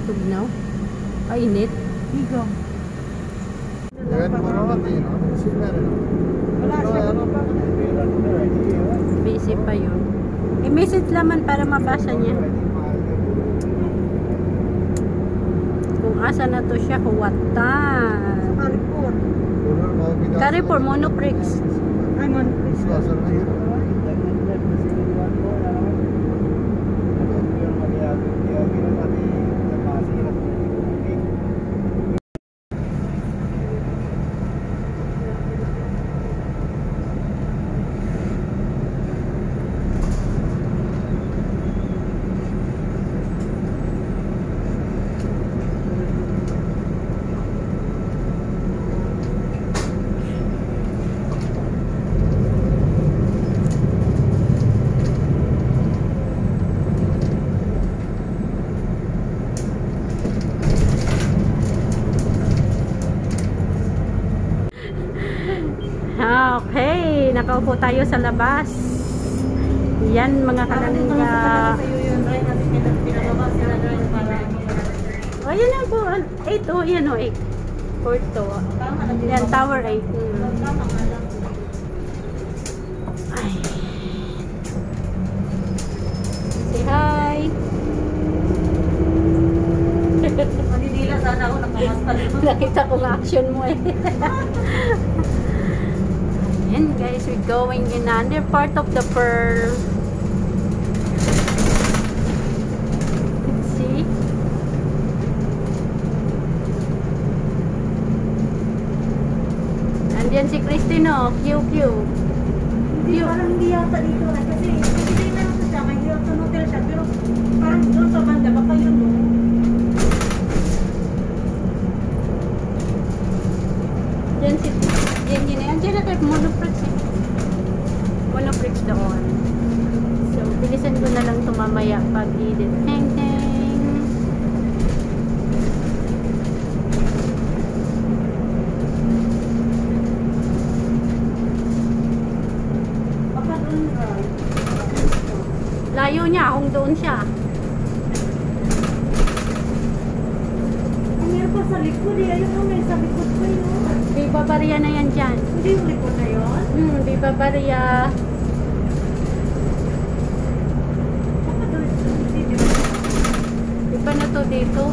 Tugnaw. Ay, init. Higaw. Busy pa yun. I-message laman para mabasa niya. Kung asa na to siya, huwatan. Carrefour. Carrefour, Monoprix. Ay, Monoprix. Okay, nakaupo tayo sa labas. Yan mga kalangga. Oh, yan na po. 8 o, yan o, 8. Porto. Yan, Tower 8. Ay. Say hi. Manidila sana ako, nakamas pa rin. Nakita ko ang action mo eh. And guys, we're going in under part of the pearl. See? Andiyan si Cristino, QQ. Hindi, parang hindi yata dito. Kasi hindi na ako siya, may Hilton Hotel siya. Pero parang doon sa banda, baka yun doon. Diyan si Andiyan na tayo, Monoprix eh. Monoprix doon. So, bilisan ko na lang ito mamaya pag edit. Heng heng. Baka doon, Layo niya, kung doon siya. ang meron pa sa likod eh. Ayun o, may sa likod pa yun. Viva Baria na yan dyan. Hindi yung likod na yun? Viva Baria. Baka doon, hindi ba? Iba na to dito.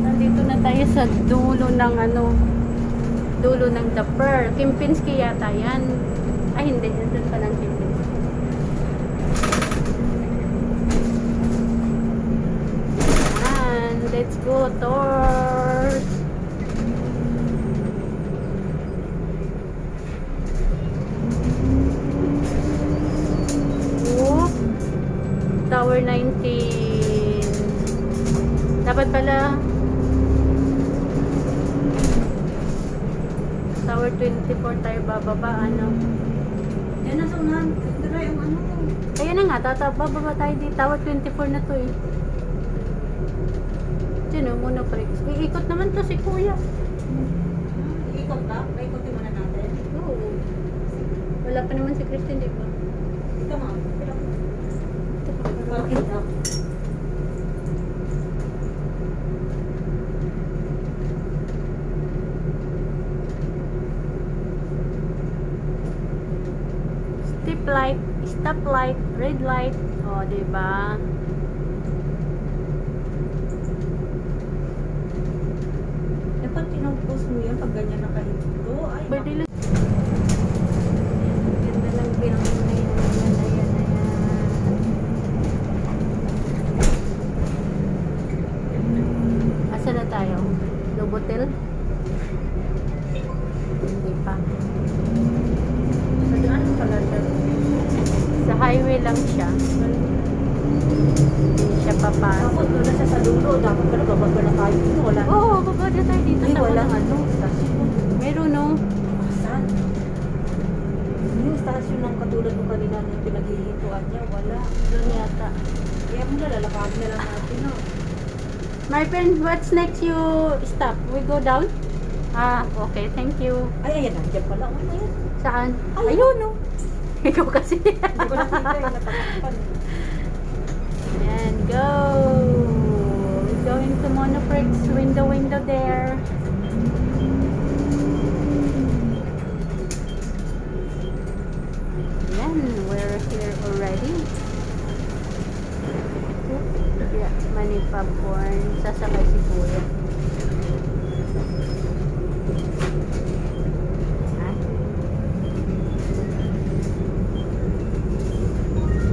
Nandito na tayo sa dulo ng dulo ng The Pearl. Kempinski yata yan. Ay hindi, nandun pa ng Kempinski. And let's go tours. Tower 19. Dapat pala Tower 24 tayo bababa, Yan na sa unahan. Dara yung ano. Kaya na nga, bababa tayo dito. Tower 24 na to eh. Diyan o, Monoprix. Iikot naman to si Kuya. Iikot ba? Paikotin mo na natin. Oo. Wala pa naman si Christine, di ba? Ito nga. Bakit ako? Stop light, red light. O, diba? Dapat pinag-post mo yan pag ganyan nakahinto. Ay, Berdilo. Ganda ng building na yun. Ayan. Asa na tayo? Lobotel? Hindi pa. saan pala siya? Sa highway lang siya. Hindi siya papasok. Tapos doon na siya sa dulo. Dapat pala bababa na tayo dito. Wala. Oo, baba na tayo dito Ay, sa walang ano. Stasyon. Meron no? Saan? Yung stasyon ng katulad mo kanina na yung pinaghihintuan niya. Wala. Doon yata. Kaya mo nalalakad na lang natin. No? My friend, what's next you stop? We go down? Ah, okay. Thank you. Ay, ayan. Nandiyan pala. Ano yan? Saan? Ay, Ayun no. Ikaw kasi. Hindi ko nakita yung natakpan. Mani popcorn. Sasakay si Kuya.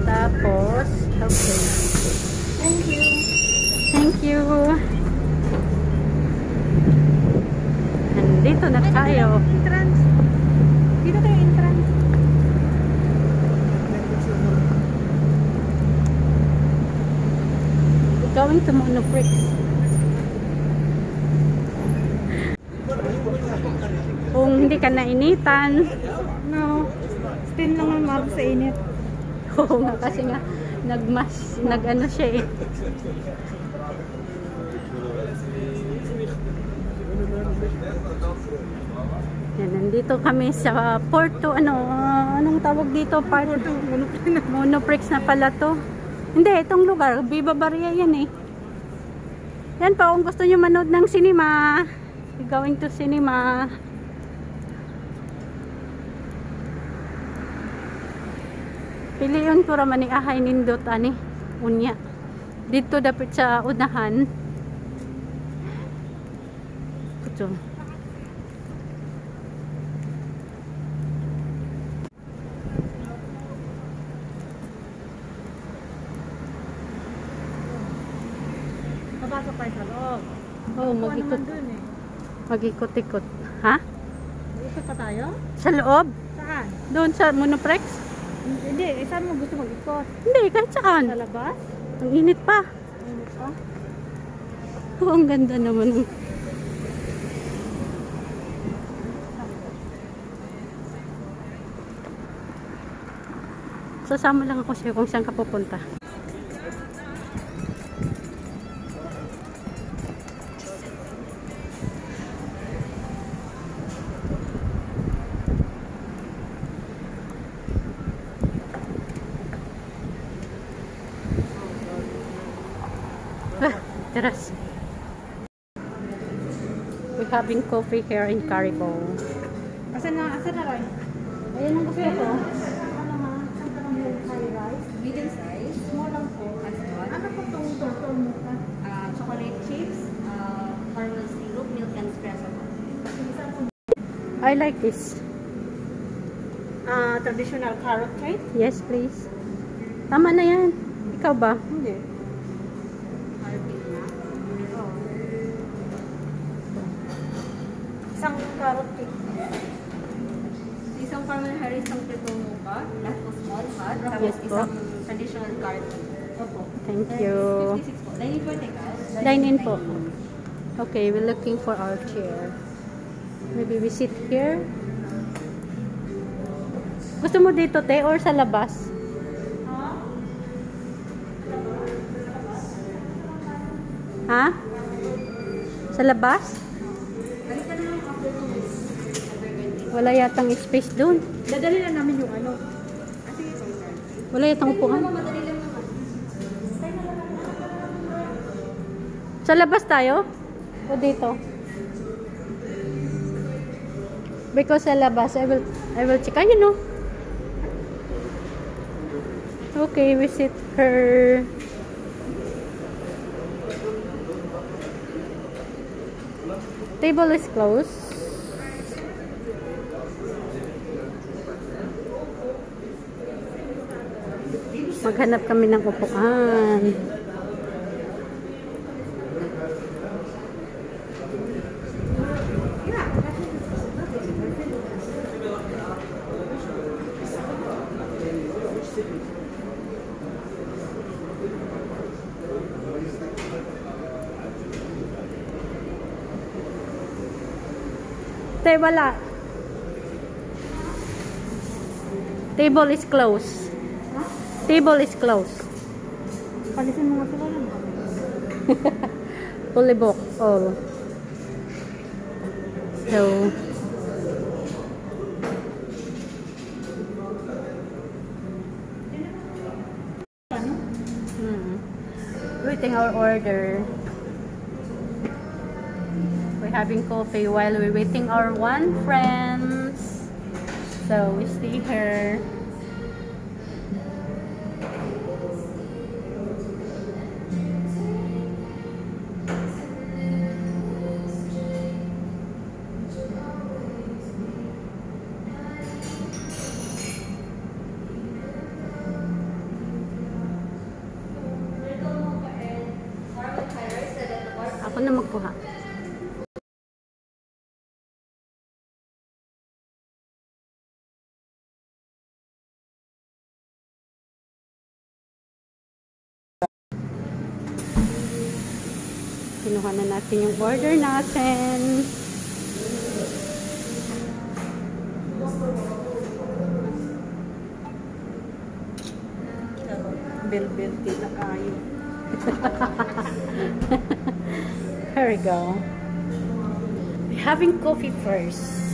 Tapos, okay. Thank you. Thank you. Nandito na tayo. Entrance. Dito tayo entrance. Going to Monoprix. Kung hindi ka nainitan. No. Still naman mabot sa init. Oo nga, kasi nga nag-ano siya eh. Yan, nandito kami sa Porto, anong tawag dito? Porto, Monoprix na pala to. Hindi, itong lugar, Viva Barria yan eh. Yan pa, kung gusto nyo manood ng cinema, going to cinema. Piliyon ko raman ni ahay nindot ani unya. Dito dapat sa unahan. Kuto. Papasok tayo sa loob. Oh, mag-ikot. Dun eh. Mag-ikot-ikot. Ha? Ikot pa tayo? Sa loob? Saan? Doon sa Monoprix? Hindi, saan mo gusto mag-ikot? Hindi, kahit saan. Sa labas? Ang init pa. Init pa? Oh, ang ganda naman. Sasama lang ako sa'yo kung saan ka pupunta. Teras. We're having coffee here in Caribou. Asan na Ray? Ayan ang gusto ko. Ano ha? Saan ka lang yung high rice? Medium size, Small lang po. as well. Ano po itong turtle mo ka? Chocolate chips, caramel syrup, milk and espresso. I like this. Traditional carrot cake? Yes, please. Tama na yan. Ikaw ba? Hindi. Isang carrot cake. Isang caramel harry, isang triple mocha, last po small hot, tapos Yes po. isang traditional card. Opo. Thank you. 56 po. Dine-in po take out. Dine in po. Okay, we're looking for our chair. Maybe we sit here. Gusto mo dito, te, or sa labas? Ha? Sa labas? Balik ka na lang after 2 weeks. Wala yatang space doon. Dadali na namin yung ano. Sige po, sir. Wala yatang upuan. Madali lang naman. Sa labas tayo? O dito? Because sa labas, I will check. You know. Okay, we sit her. Table is closed. Maghanap kami ng upuan. Tay, wala. Table is closed. Table is closed. Palisin mo nga sila lang. Fully booked all. So, waiting our order. We're having coffee while we're waiting our one friends. So we stay here. Ako na magkuha. Kinuha na natin yung order natin. Bel-bel na kayo. Here we go. We're having coffee first.